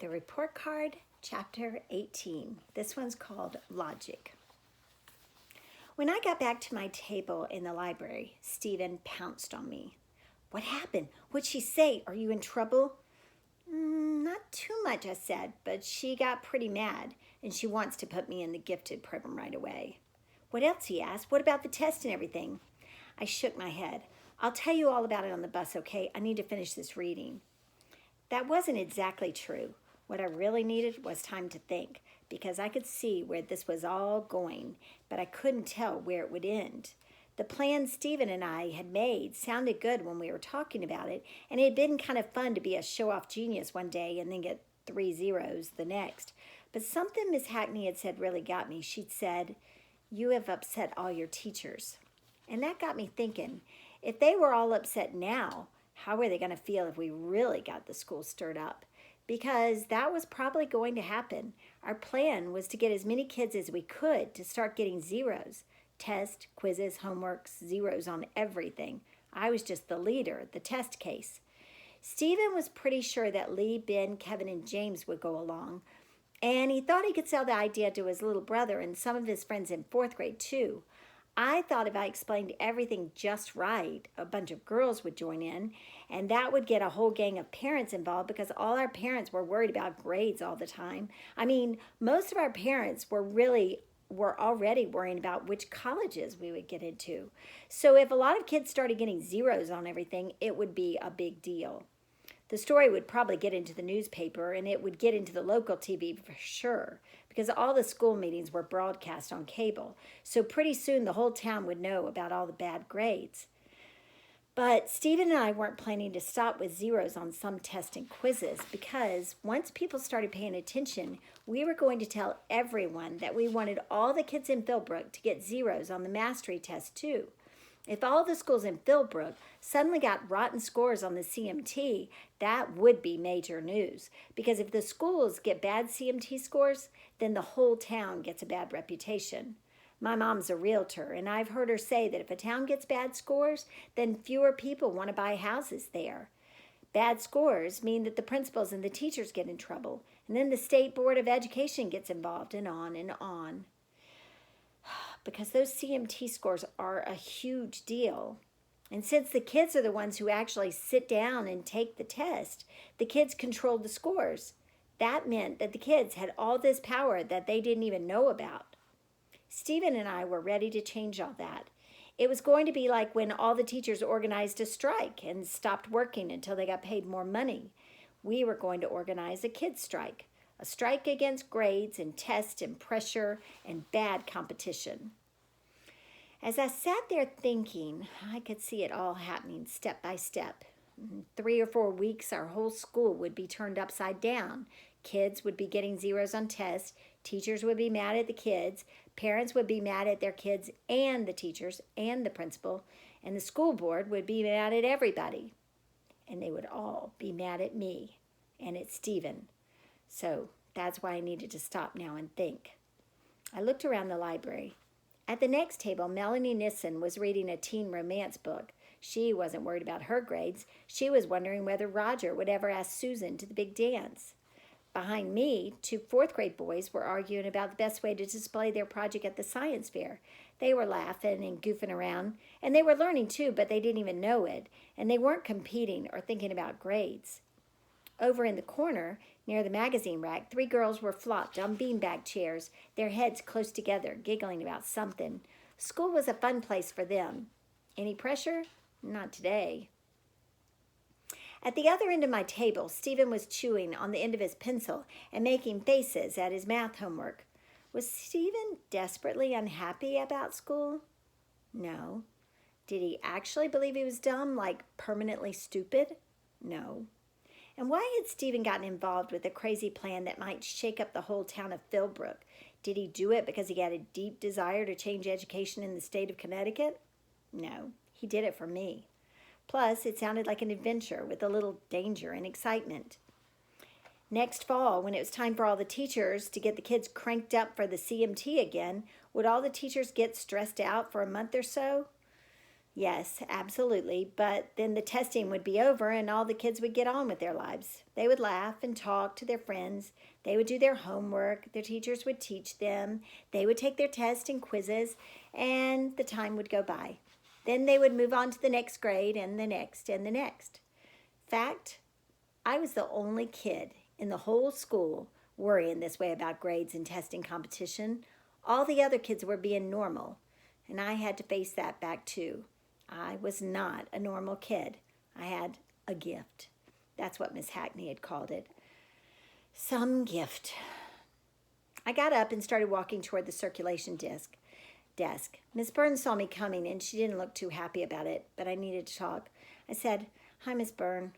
The report card, chapter 18. This one's called Logic. When I got back to my table in the library, Stephen pounced on me. What happened? What'd she say? Are you in trouble? Not too much, I said, but she got pretty mad, and she wants to put me in the gifted program right away. What else? He asked. What about the test and everything? I shook my head. I'll tell you all about it on the bus, okay? I need to finish this reading. That wasn't exactly true. What I really needed was time to think, because I could see where this was all going, but I couldn't tell where it would end. The plan Stephen and I had made sounded good when we were talking about it, and it had been kind of fun to be a show-off genius one day and then get 3 zeros the next. But something Miss Hackney had said really got me. She'd said, "You have upset all your teachers." And that got me thinking, if they were all upset now, how were they going to feel if we really got the school stirred up? Because that was probably going to happen. Our plan was to get as many kids as we could to start getting zeros. Tests, quizzes, homeworks, zeros on everything. I was just the leader, the test case. Stephen was pretty sure that Lee, Ben, Kevin, and James would go along. And he thought he could sell the idea to his little brother and some of his friends in 4th grade too. I thought if I explained everything just right, a bunch of girls would join in, and that would get a whole gang of parents involved because all our parents were worried about grades all the time. I mean, most of our parents were already worrying about which colleges we would get into. So if a lot of kids started getting zeros on everything, it would be a big deal. The story would probably get into the newspaper, and it would get into the local TV for sure, because all the school meetings were broadcast on cable. So pretty soon the whole town would know about all the bad grades. But Stephen and I weren't planning to stop with zeros on some tests and quizzes, because once people started paying attention, we were going to tell everyone that we wanted all the kids in Philbrook to get zeros on the mastery test too. If all the schools in Philbrook suddenly got rotten scores on the CMT, that would be major news. Because if the schools get bad CMT scores, then the whole town gets a bad reputation. My mom's a realtor, and I've heard her say that if a town gets bad scores, then fewer people want to buy houses there. Bad scores mean that the principals and the teachers get in trouble, and then the State Board of Education gets involved, and on and on. Because those CMT scores are a huge deal. And since the kids are the ones who actually sit down and take the test, the kids controlled the scores. That meant that the kids had all this power that they didn't even know about. Stephen and I were ready to change all that. It was going to be like when all the teachers organized a strike and stopped working until they got paid more money. We were going to organize a kids' strike. A strike against grades and tests and pressure and bad competition. As I sat there thinking, I could see it all happening step by step. In 3 or 4 weeks, our whole school would be turned upside down. Kids would be getting zeros on tests. Teachers would be mad at the kids. Parents would be mad at their kids and the teachers and the principal. And the school board would be mad at everybody. And they would all be mad at me and at Stephen. So that's why I needed to stop now and think. I looked around the library. At the next table, Melanie Nissen was reading a teen romance book. She wasn't worried about her grades. She was wondering whether Roger would ever ask Susan to the big dance. Behind me, 2 4th grade boys were arguing about the best way to display their project at the science fair. They were laughing and goofing around, and they were learning too, but they didn't even know it, and they weren't competing or thinking about grades. Over in the corner, near the magazine rack, 3 girls were flopped on beanbag chairs, their heads close together, giggling about something. School was a fun place for them. Any pressure? Not today. At the other end of my table, Stephen was chewing on the end of his pencil and making faces at his math homework. Was Stephen desperately unhappy about school? No. Did he actually believe he was dumb, like permanently stupid? No. And why had Stephen gotten involved with a crazy plan that might shake up the whole town of Philbrook? Did he do it because he had a deep desire to change education in the state of Connecticut? No, he did it for me. Plus, it sounded like an adventure with a little danger and excitement. Next fall, when it was time for all the teachers to get the kids cranked up for the CMT again, would all the teachers get stressed out for a month or so? Yes, absolutely. But then the testing would be over and all the kids would get on with their lives. They would laugh and talk to their friends. They would do their homework. Their teachers would teach them. They would take their tests and quizzes, and the time would go by. Then they would move on to the next grade and the next and the next. Fact, I was the only kid in the whole school worrying this way about grades and testing competition. All the other kids were being normal, and I had to face that back too. I was not a normal kid. I had a gift. That's what Miss Hackney had called it. Some gift. I got up and started walking toward the circulation desk. Miss Burns saw me coming and she didn't look too happy about it, but I needed to talk. I said, "Hi, Miss Byrne."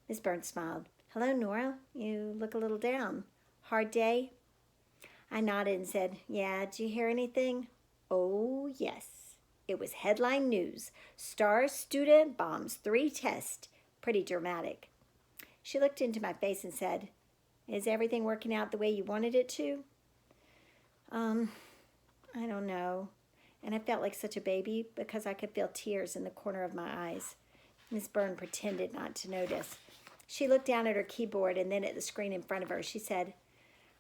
Miss Burns smiled. "Hello, Nora. You look a little down. Hard day?" I nodded and said, "Yeah, did you hear anything?" "Oh, yes. It was headline news. Star student bombs 3 tests. Pretty dramatic." She looked into my face and said, "Is everything working out the way you wanted it to?" I don't know. And I felt like such a baby because I could feel tears in the corner of my eyes. Miss Byrne pretended not to notice. She looked down at her keyboard and then at the screen in front of her. She said,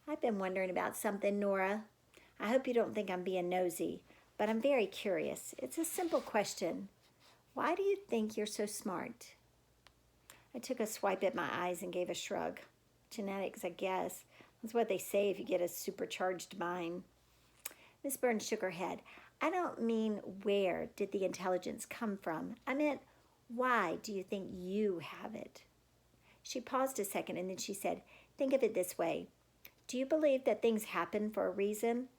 "I've been wondering about something, Nora. I hope you don't think I'm being nosy, but I'm very curious. It's a simple question. Why do you think you're so smart?" I took a swipe at my eyes and gave a shrug. Genetics, I guess. That's what they say if you get a supercharged mind. Miss Burns shook her head. "I don't mean where did the intelligence come from. I meant, why do you think you have it?" She paused a second and then she said, "Think of it this way. Do you believe that things happen for a reason?"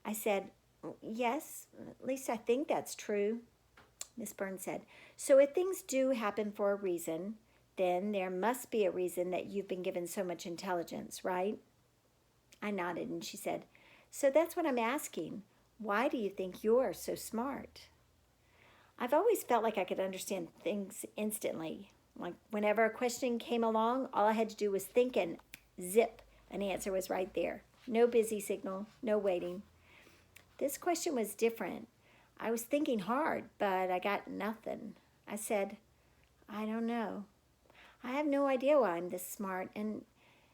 I said, "Yes, at least I think that's true." Miss Burns said, "So if things do happen for a reason, then there must be a reason that you've been given so much intelligence, right?" I nodded and she said, "So that's what I'm asking. Why do you think you're so smart?" I've always felt like I could understand things instantly. Like whenever a question came along, all I had to do was think and zip, an answer was right there. No busy signal, no waiting. This question was different. I was thinking hard, but I got nothing. I said, "I don't know. I have no idea why I'm this smart, and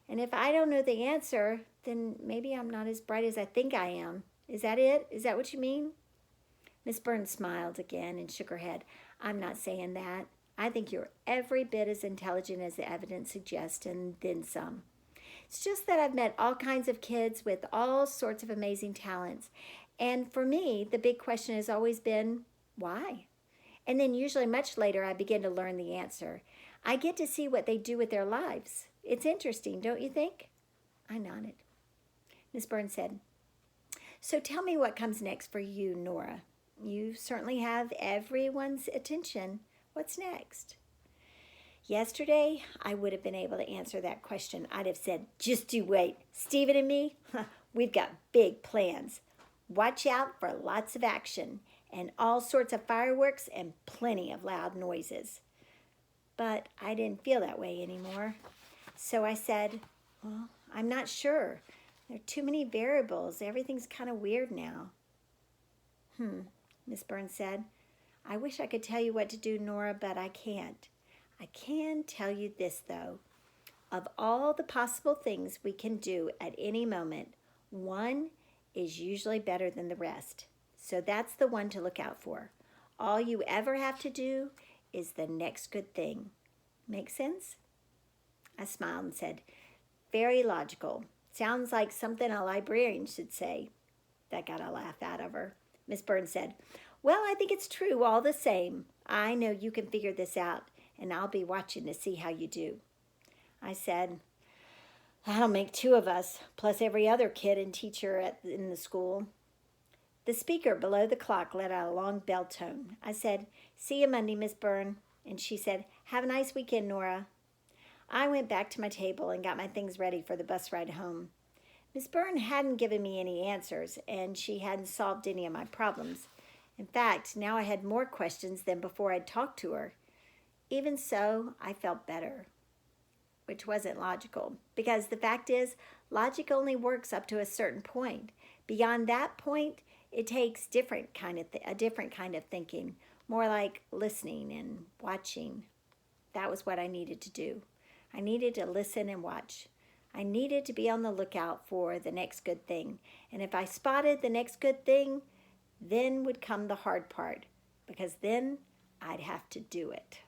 if I don't know the answer, then maybe I'm not as bright as I think I am. Is that it? Is that what you mean?" Miss Burns smiled again and shook her head. "I'm not saying that. I think you're every bit as intelligent as the evidence suggests, and then some. It's just that I've met all kinds of kids with all sorts of amazing talents. And for me, the big question has always been, why? And then usually much later, I begin to learn the answer. I get to see what they do with their lives. It's interesting, don't you think?" I nodded. Miss Burns said, "So tell me what comes next for you, Nora. You certainly have everyone's attention. What's next?" Yesterday, I would have been able to answer that question. I'd have said, "Just you wait. Stephen and me, we've got big plans. Watch out for lots of action and all sorts of fireworks and plenty of loud noises." But I didn't feel that way anymore. So I said, "Well, I'm not sure. There are too many variables. Everything's kind of weird now." Miss Burns said, "I wish I could tell you what to do, Nora, but I can't. I can tell you this, though. Of all the possible things we can do at any moment, one is usually better than the rest. So that's the one to look out for. All you ever have to do is the next good thing. Make sense?" I smiled and said, "Very logical. Sounds like something a librarian should say." That got a laugh out of her. Miss Burns said, "Well, I think it's true all the same. I know you can figure this out, and I'll be watching to see how you do." I said, "That'll make 2 of us, plus every other kid and teacher in the school." The speaker below the clock let out a long bell tone. I said, "See you Monday, Miss Byrne." And she said, "Have a nice weekend, Nora." I went back to my table and got my things ready for the bus ride home. Miss Byrne hadn't given me any answers, and she hadn't solved any of my problems. In fact, now I had more questions than before I'd talked to her. Even so, I felt better, which wasn't logical, because the fact is, logic only works up to a certain point. Beyond that point, it takes a different kind of thinking, more like listening and watching. That was what I needed to do. I needed to listen and watch. I needed to be on the lookout for the next good thing. And if I spotted the next good thing, then would come the hard part, because then I'd have to do it.